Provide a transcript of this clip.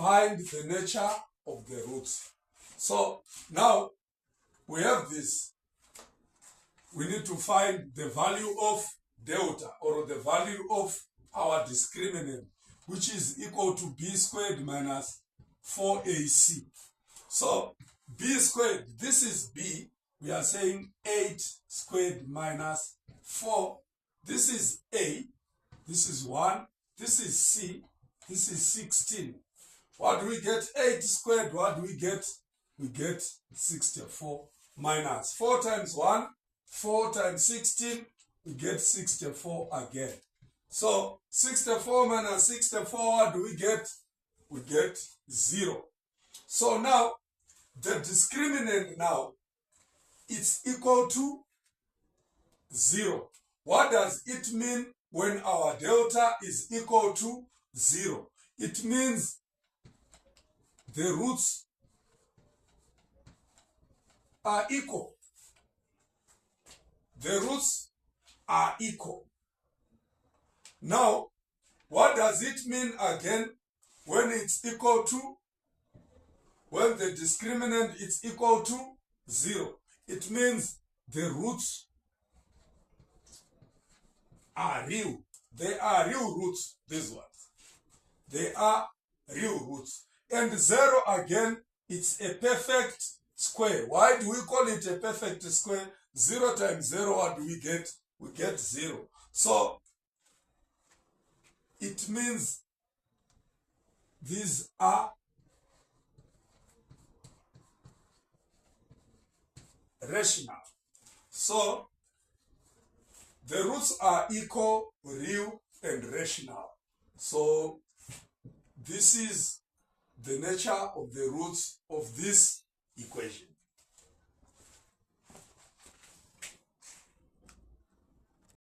find the nature of the roots. So now we have this. We need to find the value of delta, or the value of our discriminant, which is equal to b squared minus 4ac. So b squared, this is b, we are saying 8 squared minus 4. This is a, this is 1, this is c, this is 16. What do we get? 8 squared, what do we get? We get 64 minus 4 times 1, 4 times 16, we get 64 again. So 64 minus 64, what do we get? We get 0. So now, the discriminant now, it's equal to 0. What does it mean when our delta is equal to 0? It means the roots are equal. The roots are equal. Now, what does it mean again when it's equal to, when the discriminant is equal to 0? It means the roots are real. They are real roots, these ones. They are real roots. And 0 again, it's a perfect square. Why do we call it a perfect square? 0 times 0, what do we get? We get 0. So it means these are rational. So the roots are equal, real, and rational. So this is the nature of the roots of this equation.